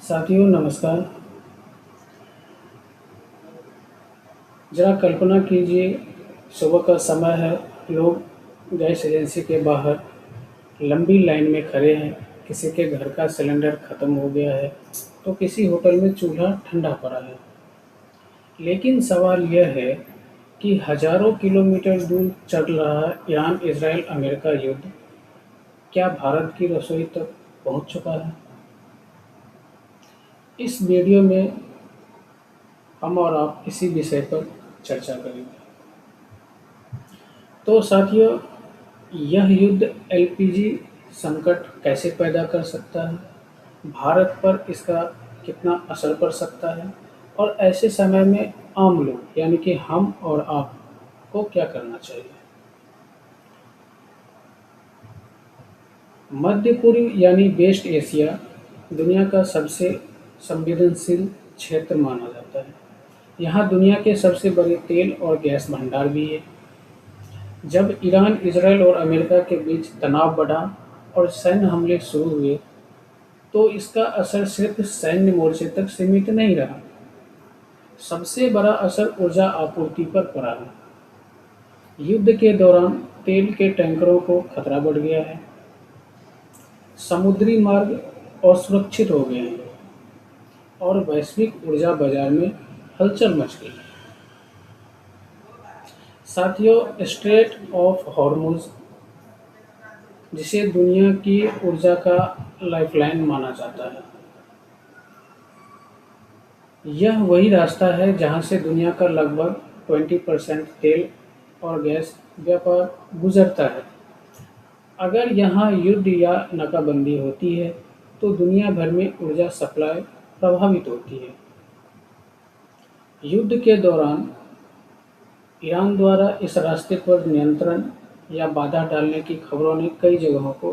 साथियों नमस्कार। ज़रा कल्पना कीजिए, सुबह का समय है, लोग गैस एजेंसी के बाहर लंबी लाइन में खड़े हैं। किसी के घर का सिलेंडर ख़त्म हो गया है, तो किसी होटल में चूल्हा ठंडा पड़ा है। लेकिन सवाल यह है कि हज़ारों किलोमीटर दूर चल रहा ईरान इजराइल अमेरिका युद्ध क्या भारत की रसोई तक पहुंच चुका है? इस वीडियो में हम और आप इसी विषय पर चर्चा करेंगे। तो साथियों, यह युद्ध एलपीजी संकट कैसे पैदा कर सकता है, भारत पर इसका कितना असर पड़ सकता है और ऐसे समय में आम लोग यानी कि हम और आप को क्या करना चाहिए। मध्य पूर्व यानी वेस्ट एशिया दुनिया का सबसे संवेदनशील क्षेत्र माना जाता है। यहाँ दुनिया के सबसे बड़े तेल और गैस भंडार भी है। जब ईरान, इजराइल और अमेरिका के बीच तनाव बढ़ा और सैन्य हमले शुरू हुए, तो इसका असर सिर्फ सैन्य मोर्चे तक सीमित नहीं रहा। सबसे बड़ा असर ऊर्जा आपूर्ति पर पड़ा है। युद्ध के दौरान तेल के टैंकरों को खतरा बढ़ गया है, समुद्री मार्ग असुरक्षित हो गए हैं और वैश्विक ऊर्जा बाजार में हलचल मच गई है। साथियों, स्ट्रेट ऑफ हॉर्मुज, जिसे दुनिया की ऊर्जा का लाइफलाइन माना जाता है, यह वही रास्ता है जहां से दुनिया का लगभग 20% तेल और गैस व्यापार गुजरता है। अगर यहाँ युद्ध या नाकाबंदी होती है, तो दुनिया भर में ऊर्जा सप्लाई प्रभावित होती है। युद्ध के दौरान ईरान द्वारा इस रास्ते पर नियंत्रण या बाधा डालने की खबरों ने कई जगहों को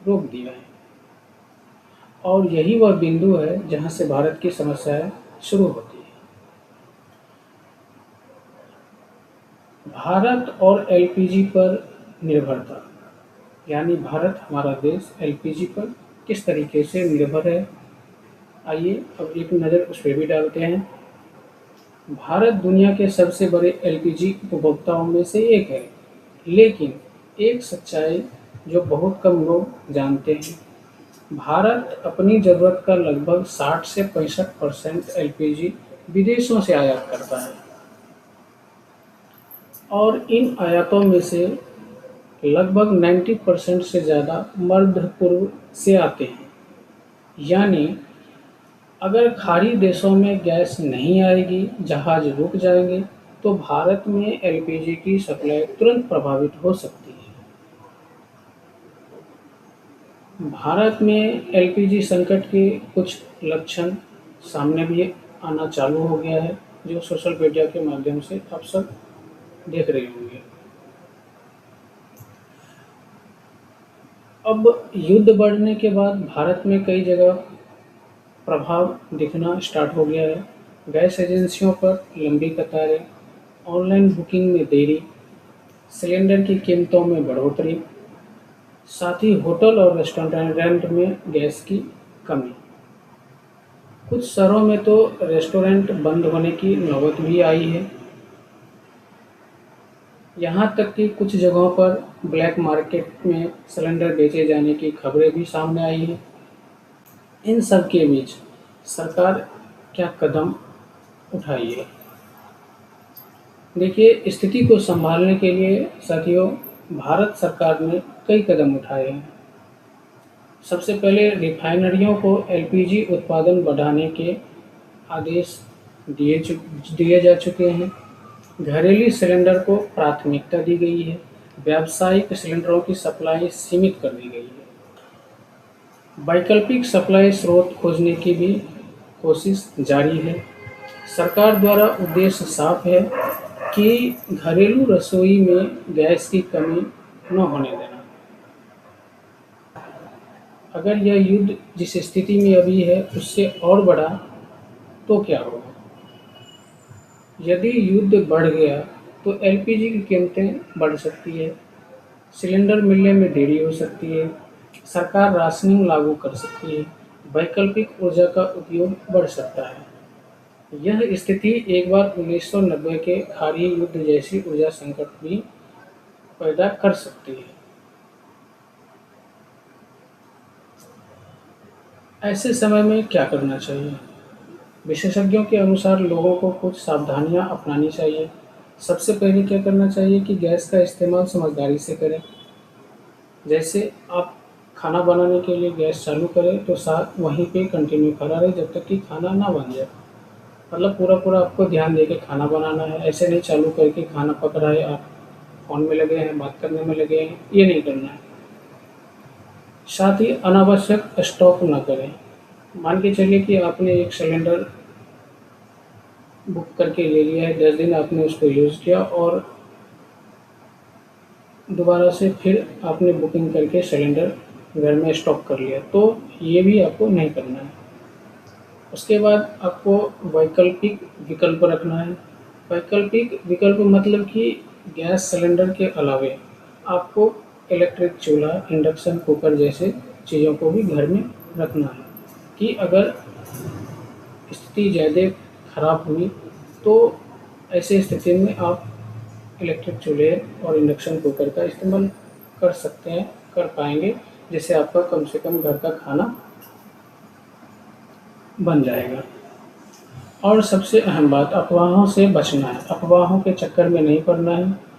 रोक दिया है, और यही वह बिंदु है जहां से भारत की समस्याएं शुरू होती है। भारत और एलपीजी पर निर्भरता, यानी भारत हमारा देश एलपीजी पर किस तरीके से निर्भर है, आइए अब एक नज़र उस पर भी डालते हैं। भारत दुनिया के सबसे बड़े एलपीजी उपभोक्ताओं में से एक है, लेकिन एक सच्चाई जो बहुत कम लोग जानते हैं, भारत अपनी ज़रूरत का लगभग 60 से 65% एलपीजी विदेशों से आयात करता है, और इन आयातों में से लगभग 90% से ज़्यादा मध्य पूर्व से आते हैं। यानी अगर खाड़ी देशों में गैस नहीं आएगी, जहाज रुक जाएंगे, तो भारत में एलपीजी की सप्लाई तुरंत प्रभावित हो सकती है। भारत में एलपीजी संकट के कुछ लक्षण सामने भी आना चालू हो गया है, जो सोशल मीडिया के माध्यम से आप सब देख रहे होंगे। अब युद्ध बढ़ने के बाद भारत में कई जगह प्रभाव दिखना स्टार्ट हो गया है। गैस एजेंसियों पर लंबी कतारें, ऑनलाइन बुकिंग में देरी, सिलेंडर की कीमतों में बढ़ोतरी, साथ ही होटल और रेस्टोरेंट में गैस की कमी। कुछ शहरों में तो रेस्टोरेंट बंद होने की नौबत भी आई है। यहाँ तक कि कुछ जगहों पर ब्लैक मार्केट में सिलेंडर बेचे जाने की खबरें भी सामने आई हैं। इन सब के बीच सरकार क्या कदम उठाई है? देखिए, स्थिति को संभालने के लिए साथियों, भारत सरकार ने कई कदम उठाए हैं। सबसे पहले रिफाइनरियों को एलपीजी उत्पादन बढ़ाने के आदेश दिए जा चुके हैं। घरेलू सिलेंडर को प्राथमिकता दी गई है। व्यावसायिक सिलेंडरों की सप्लाई सीमित कर दी गई है। वैकल्पिक सप्लाई स्रोत खोजने की भी कोशिश जारी है। सरकार द्वारा उद्देश्य साफ है कि घरेलू रसोई में गैस की कमी न होने देना। अगर यह युद्ध जिस स्थिति में अभी है उससे और बढ़ा तो क्या होगा? यदि युद्ध बढ़ गया तो एलपीजी की कीमतें बढ़ सकती है, सिलेंडर मिलने में देरी हो सकती है, सरकार राशनिंग लागू कर सकती है, वैकल्पिक ऊर्जा का उपयोग बढ़ सकता है। यह स्थिति एक बार 1990 के खाड़ी युद्ध जैसी ऊर्जा संकट भी पैदा कर सकती है। ऐसे समय में क्या करना चाहिए? विशेषज्ञों के अनुसार लोगों को कुछ सावधानियां अपनानी चाहिए। सबसे पहले क्या करना चाहिए कि गैस का इस्तेमाल समझदारी से करें। जैसे आप खाना बनाने के लिए गैस चालू करें तो साथ वहीं पे कंटिन्यू करा रहे जब तक कि खाना ना बन जाए। मतलब पूरा आपको ध्यान दे के खाना बनाना है, ऐसे नहीं चालू करके खाना पक रहा है, आप फ़ोन में लगे हैं, बात करने में लगे हैं, ये नहीं करना है। साथ ही अनावश्यक स्टॉक ना करें। मान के चलिए कि आपने एक सिलेंडर बुक करके ले लिया है, 10 दिन आपने उसको यूज़ किया और दोबारा से फिर आपने बुकिंग करके सिलेंडर घर में स्टॉक कर लिया, तो ये भी आपको नहीं करना है। उसके बाद आपको वैकल्पिक विकल्प रखना है। वैकल्पिक विकल्प मतलब कि गैस सिलेंडर के अलावे आपको इलेक्ट्रिक चूल्हा, इंडक्शन कुकर जैसे चीज़ों को भी घर में रखना है कि अगर स्थिति ज़्यादा खराब हुई तो ऐसी स्थिति में आप इलेक्ट्रिक चूल्हे और इंडक्शन कुकर का इस्तेमाल कर सकते हैं, कर पाएँगे, जिससे आपका कम से कम घर का खाना बन जाएगा। और सबसे अहम बात, अफ़वाहों से बचना है। अफ़वाहों के चक्कर में नहीं पड़ना है।